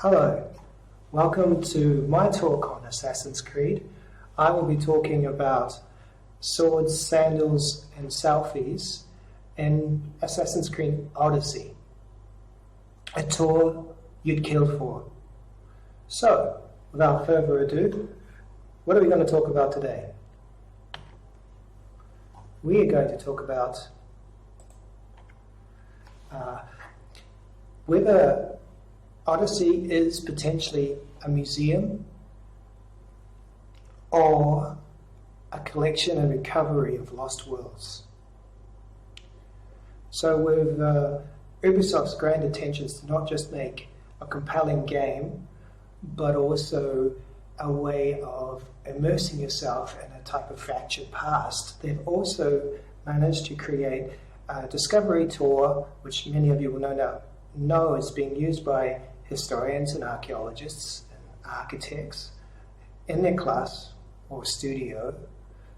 Hello, welcome to my talk on Assassin's Creed. I will be talking about swords, sandals and selfies in Assassin's Creed Odyssey, a tour you'd kill for. So, without further ado, what are we going to talk about today? We are going to talk about whether Odyssey is potentially a museum or a collection and recovery of lost worlds. So with Ubisoft's grand intentions to not just make a compelling game, but also a way of immersing yourself in a type of fractured past, they've also managed to create a discovery tour, which many of you will know is being used by historians and archaeologists and architects in their class or studio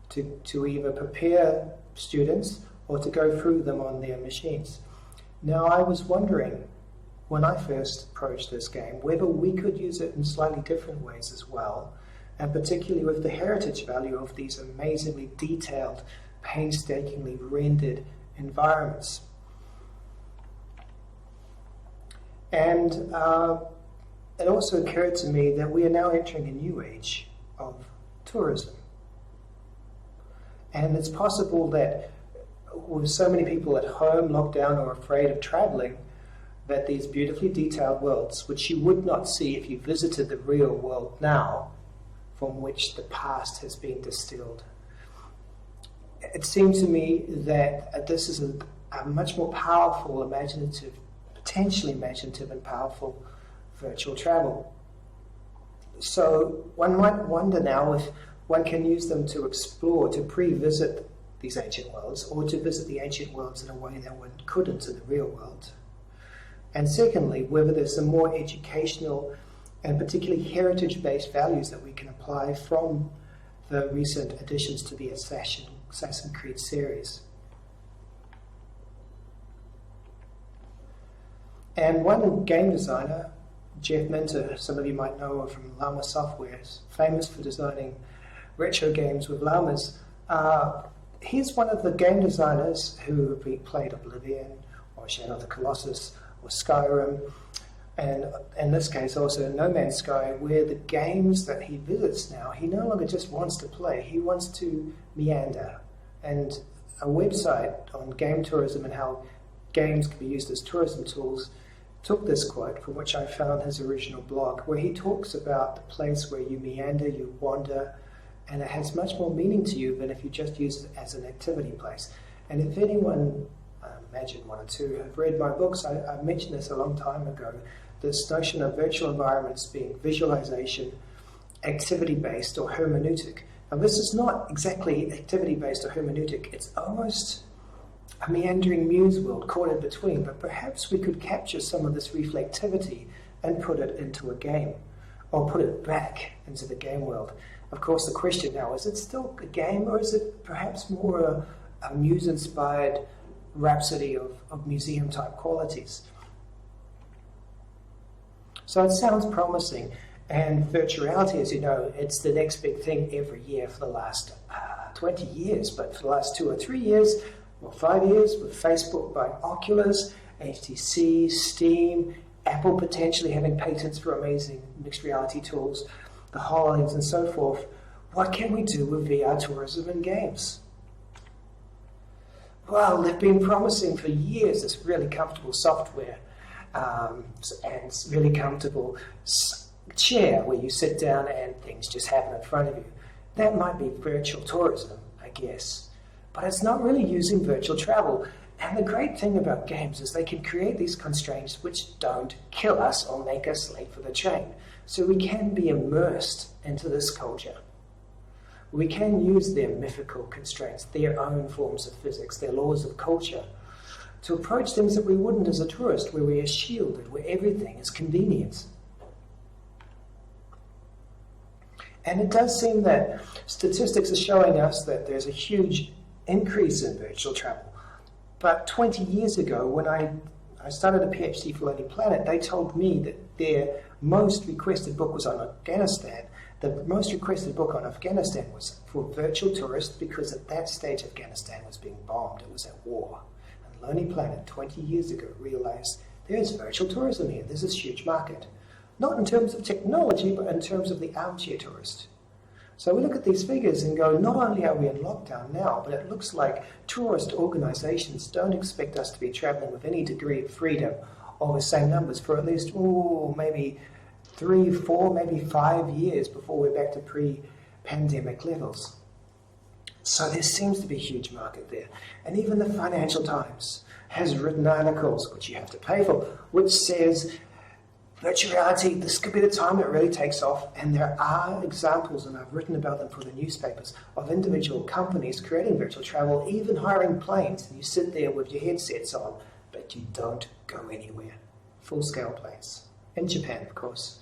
to either prepare students or to go through them on their machines. Now, I was wondering when I first approached this game whether we could use it in slightly different ways as well, and particularly with the heritage value of these amazingly detailed, painstakingly rendered environments. And it also occurred to me that we are now entering a new age of tourism. And it's possible that with so many people at home, locked down or afraid of traveling, that these beautifully detailed worlds, which you would not see if you visited the real world now, from which the past has been distilled. It seems to me that this is a much more powerful, potentially imaginative and powerful virtual travel. So one might wonder now if one can use them to explore, to pre-visit these ancient worlds, or to visit the ancient worlds in a way that one couldn't in the real world. And secondly, whether there's some more educational and particularly heritage-based values that we can apply from the recent additions to the Assassin's Creed series. And one game designer, Jeff Minter, some of you might know him from Llama Software, famous for designing retro games with llamas. He's one of the game designers who played Oblivion, or Shadow of the Colossus, or Skyrim, and in this case also No Man's Sky, where the games that he visits now, he no longer just wants to play, he wants to meander. And a website on game tourism and how games can be used as tourism tools took this quote, from which I found his original blog, where he talks about the place where you meander, you wander, and it has much more meaning to you than if you just use it as an activity place. And if anyone, I imagine one or two, have read my books, I mentioned this a long time ago, this notion of virtual environments being visualization, activity-based or hermeneutic. Now this is not exactly activity-based or hermeneutic, it's almost a meandering muse world caught in between, but perhaps we could capture some of this reflectivity and put it into a game, or put it back into the game world. Of course, the question now, is it still a game, or is it perhaps more a muse-inspired rhapsody of museum-type qualities? So it sounds promising, and virtuality, as you know, it's the next big thing every year for the last 20 years, but for the last 2 or 3 years, or 5 years, with Facebook buying Oculus, HTC, Steam, Apple potentially having patents for amazing mixed reality tools, the HoloLens and so forth. What can we do with VR tourism and games? Well, they've been promising for years this really comfortable software and really comfortable chair where you sit down and things just happen in front of you. That might be virtual tourism, I guess. But it's not really using virtual travel. And the great thing about games is they can create these constraints which don't kill us or make us late for the train. So we can be immersed into this culture. We can use their mythical constraints, their own forms of physics, their laws of culture, to approach things that we wouldn't as a tourist, where we are shielded, where everything is convenience. And it does seem that statistics are showing us that there's a huge increase in virtual travel. But 20 years ago, when I I started a PhD for Lonely Planet, they told me that their most requested book was on Afghanistan. The most requested book on Afghanistan was for virtual tourists because at that stage Afghanistan was being bombed. It was at war. And Lonely Planet 20 years ago realized there's virtual tourism here. There's this huge market. Not in terms of technology, but in terms of the armchair tourist. So we look at these figures and go, not only are we in lockdown now, but it looks like tourist organizations don't expect us to be traveling with any degree of freedom or the same numbers for at least, maybe 3, 4, maybe 5 years before we're back to pre-pandemic levels. So there seems to be a huge market there. And even the Financial Times has written articles, which you have to pay for, which says virtual reality, this could be the time it really takes off. And there are examples, and I've written about them for the newspapers, of individual companies creating virtual travel, even hiring planes. And you sit there with your headsets on, but you don't go anywhere. Full-scale planes. In Japan, of course.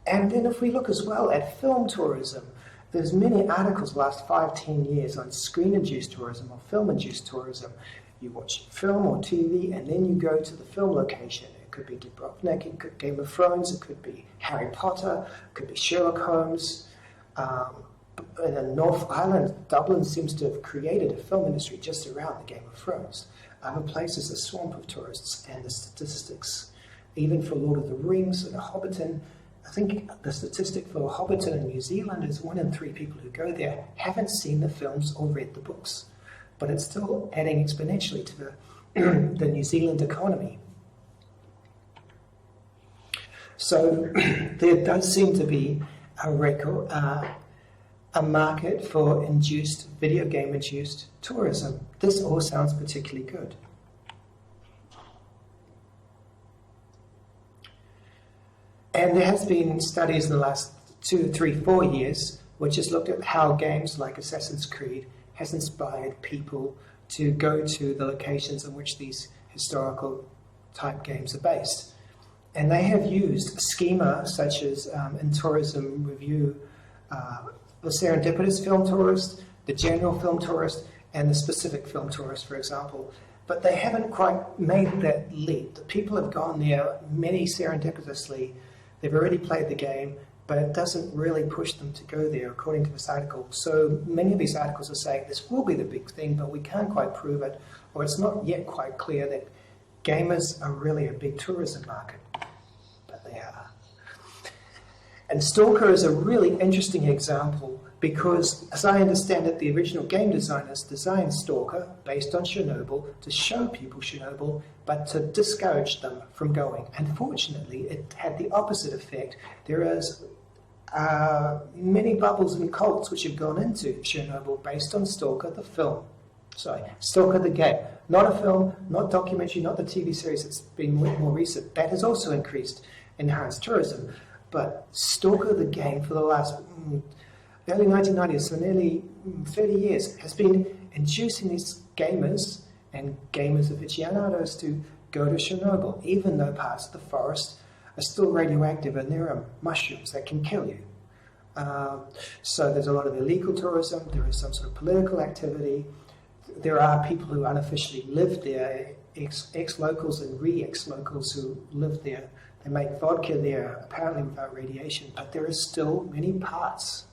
And then if we look as well at film tourism, there's many articles the last 5-10 years on screen-induced tourism or film-induced tourism. You watch film or TV, and then you go to the film location. It could be Dubrovnik, it could be Game of Thrones, it could be Harry Potter, it could be Sherlock Holmes. In North Island, Dublin seems to have created a film industry just around the Game of Thrones. Other places, a swamp of tourists, and the statistics, even for Lord of the Rings and Hobbiton, I think the statistic for Hobbiton in New Zealand is 1 in 3 people who go there haven't seen the films or read the books. But it's still adding exponentially to the New Zealand economy. So there does seem to be a market for video game-induced tourism. This all sounds particularly good. And there has been studies in the last 2, 3, 4 years which has looked at how games like Assassin's Creed has inspired people to go to the locations in which these historical type games are based. And they have used a schema such as in tourism review, the serendipitous film tourist, the general film tourist, and the specific film tourist, for example. But they haven't quite made that leap. The people have gone there, many serendipitously. They've already played the game, but it doesn't really push them to go there, according to this article. So many of these articles are saying this will be the big thing, but we can't quite prove it, or it's not yet quite clear that gamers are really a big tourism market. But they are. And Stalker is a really interesting example because, as I understand it, the original game designers designed Stalker based on Chernobyl to show people Chernobyl, but to discourage them from going. Unfortunately, it had the opposite effect. There is many bubbles and cults which have gone into Chernobyl based on Stalker the film. Sorry, Stalker the game. Not a film, not documentary, not the TV series that's been more recent. That has also enhanced tourism. But Stalker the game for the last early 1990s, so nearly 30 years, has been inducing these gamers and gamers aficionados to go to Chernobyl, even though parts of the forest are still radioactive and there are mushrooms that can kill you. So there's a lot of illegal tourism, there is some sort of political activity, there are people who unofficially live there, ex-locals and re-ex-locals who live there. They make vodka there, apparently without radiation, but there are still many parts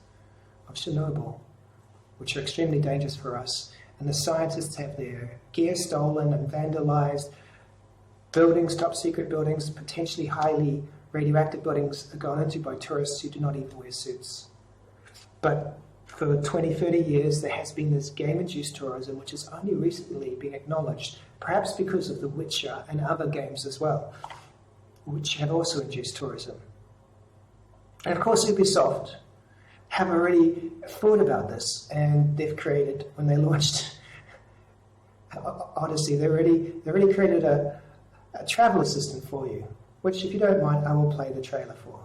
of Chernobyl which are extremely dangerous for us. And the scientists have their gear stolen and vandalized. Buildings, top secret buildings, potentially highly radioactive buildings are gone into by tourists who do not even wear suits. But for 20, 30 years, there has been this game-induced tourism which has only recently been acknowledged, perhaps because of The Witcher and other games as well, which have also induced tourism. And of course, Ubisoft have already thought about this, and they've created, when they launched Odyssey, they already created a travel assistant for you, which, if you don't mind, I will play the trailer for.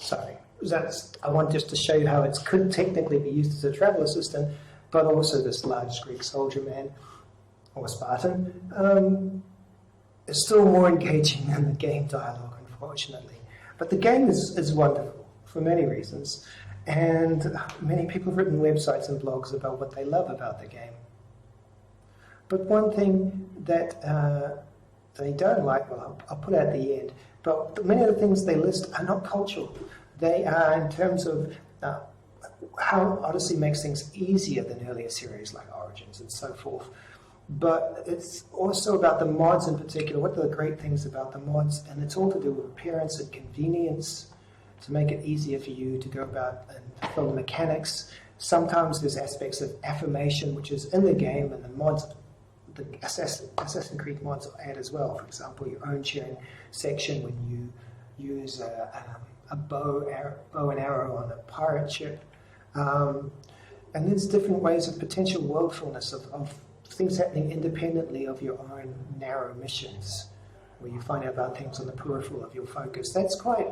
So I want just to show you how it could technically be used as a travel assistant, but also this large Greek soldier man, or Spartan, is still more engaging than the game dialogue, unfortunately. But the game is wonderful for many reasons, and many people have written websites and blogs about what they love about the game. But one thing that they don't like, well, I'll put it at the end, but many of the things they list are not cultural. They are in terms of how Odyssey makes things easier than earlier series like Origins and so forth. But it's also about the mods in particular. What are the great things about the mods? And it's all to do with appearance and convenience, to make it easier for you to go about and film mechanics. Sometimes there's aspects of affirmation, which is in the game, and the mods, the Assassin's Creed mods add as well. For example, your own sharing section when you use a bow and arrow on a pirate ship. And there's different ways of potential worldfulness of things happening independently of your own narrow missions, where you find out about things on the peripheral of your focus. That's quite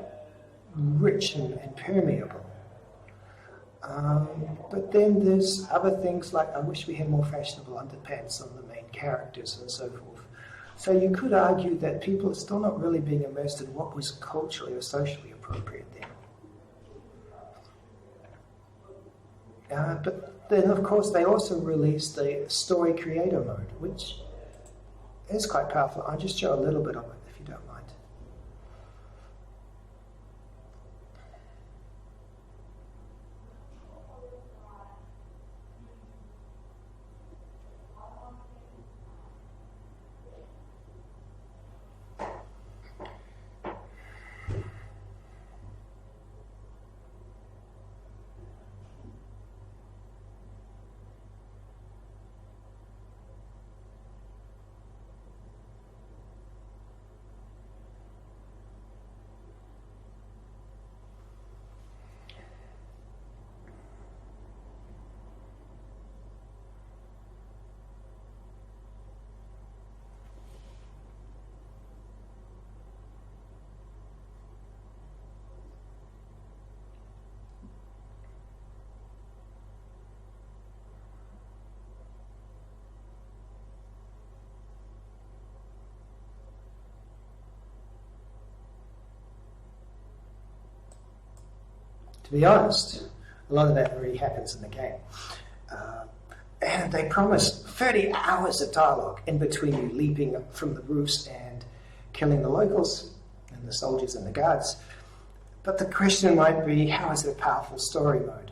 rich and permeable. But then there's other things like, I wish we had more fashionable underpants on the main characters and so forth. So you could argue that people are still not really being immersed in what was culturally or socially appropriate then. But then, of course, they also released the story creator mode, which is quite powerful. I'll just show a little bit of it, if you don't mind. To be honest, a lot of that already happens in the game. And they promise 30 hours of dialogue in between you leaping from the roofs and killing the locals and the soldiers and the guards. But the question might be, how is it a powerful story mode?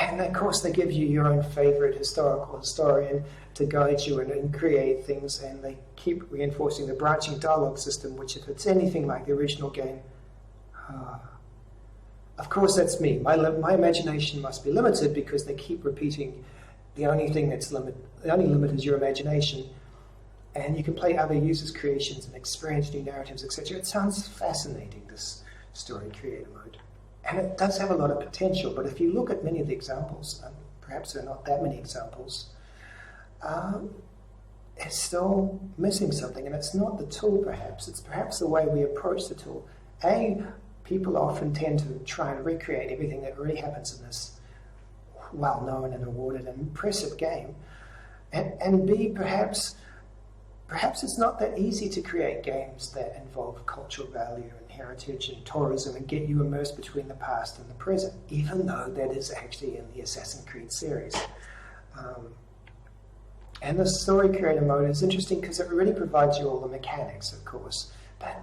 And of course they give you your own favourite historical historian to guide you and create things, and they keep reinforcing the branching dialogue system, which if it's anything like the original game, of course, that's me. My imagination must be limited because they keep repeating the only limit is your imagination, and you can play other users' creations and experience new narratives, etc. It sounds fascinating, this story creator mode, and it does have a lot of potential. But if you look at many of the examples, and perhaps there are not that many examples, it's still missing something, and it's not the tool. Perhaps it's the way we approach the tool. People often tend to try and recreate everything that already happens in this well-known and awarded and impressive game. And B, perhaps it's not that easy to create games that involve cultural value and heritage and tourism and get you immersed between the past and the present, even though that is actually in the Assassin's Creed series. And the story creator mode is interesting because it really provides you all the mechanics, of course, but it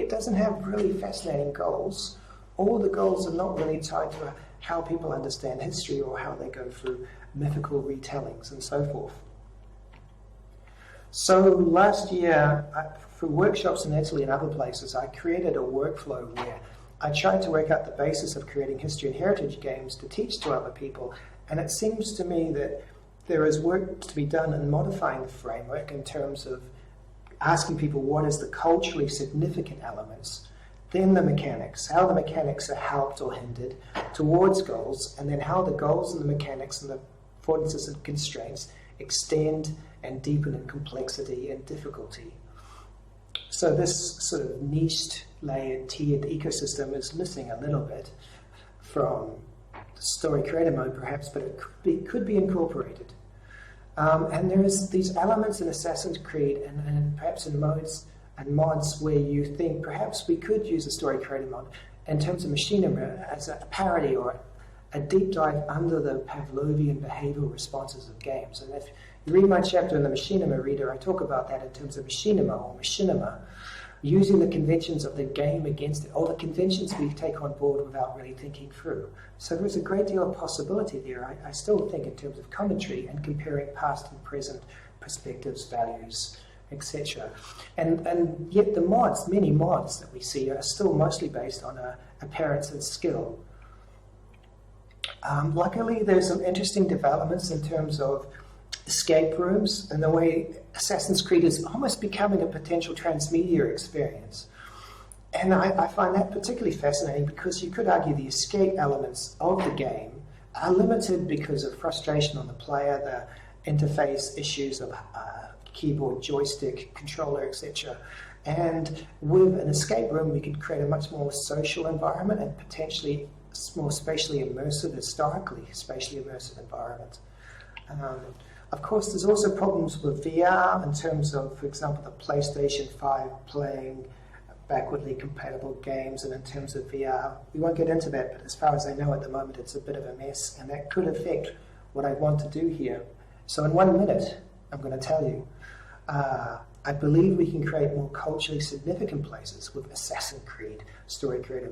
doesn't have really fascinating goals. All the goals are not really tied to how people understand history or how they go through mythical retellings and so forth. So last year, for workshops in Italy and other places, I created a workflow where I tried to work out the basis of creating history and heritage games to teach to other people. And it seems to me that there is work to be done in modifying the framework in terms of asking people what is the culturally significant elements, then the mechanics, how the mechanics are helped or hindered towards goals, and then how the goals and the mechanics and the affordances and constraints extend and deepen in complexity and difficulty. So this sort of niched, layered, tiered ecosystem is missing a little bit from the story creator mode perhaps, but it could be incorporated. And there is these elements in Assassin's Creed and perhaps in modes and mods where you think perhaps we could use a story creator mode in terms of machinima as a parody or a deep dive under the Pavlovian behavioral responses of games. And if you read my chapter in the Machinima Reader, I talk about that in terms of machinima or machinima, using the conventions of the game against it, or the conventions we take on board without really thinking through. So there's a great deal of possibility there, I still think, in terms of commentary and comparing past and present perspectives, values, etc. And yet the mods, many mods that we see, are still mostly based on appearance and skill. Luckily, there's some interesting developments in terms of escape rooms and the way Assassin's Creed is almost becoming a potential transmedia experience. And I find that particularly fascinating because you could argue the escape elements of the game are limited because of frustration on the player, the interface issues of keyboard, joystick, controller, etc. And with an escape room, we could create a much more social environment and potentially more spatially immersive, historically spatially immersive environment. Of course, there's also problems with VR in terms of, for example, the PlayStation 5 playing backwardly compatible games, and in terms of VR. We won't get into that, but as far as I know at the moment, it's a bit of a mess, and that could affect what I want to do here. So in 1 minute, I'm going to tell you, I believe we can create more culturally significant places with Assassin's Creed story creator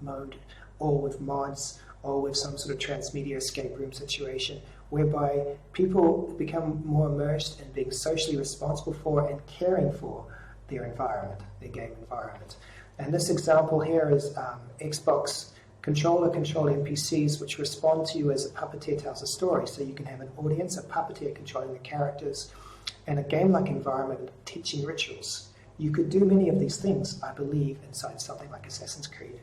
mode, or with mods, or with some sort of transmedia escape room situation, whereby people become more immersed in being socially responsible for and caring for their environment, their game environment. And this example here is Xbox controller controlling NPCs which respond to you as a puppeteer tells a story. So you can have an audience, a puppeteer controlling the characters, and a game-like environment teaching rituals. You could do many of these things, I believe, inside something like Assassin's Creed.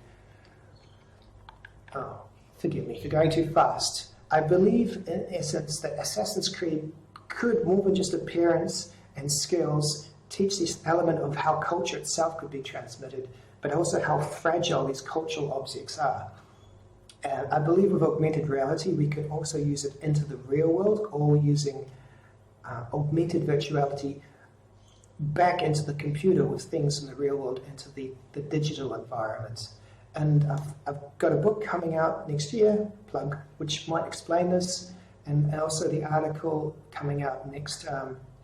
Oh, forgive me for going too fast. I believe, in essence, that Assassin's Creed could, more than just appearance and skills, teach this element of how culture itself could be transmitted, but also how fragile these cultural objects are. I believe with augmented reality, we can also use it into the real world, or using augmented virtuality back into the computer with things in the real world into the digital environment. And I've got a book coming out next year, plug, which might explain this, and also the article coming out next,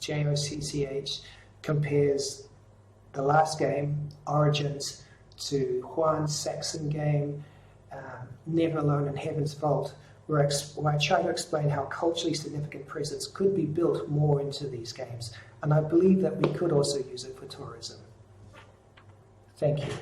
JOCCH, compares the last game, Origins, to Juan's Saxon game, Never Alone in Heaven's Vault, where I try to explain how culturally significant presence could be built more into these games. And I believe that we could also use it for tourism. Thank you.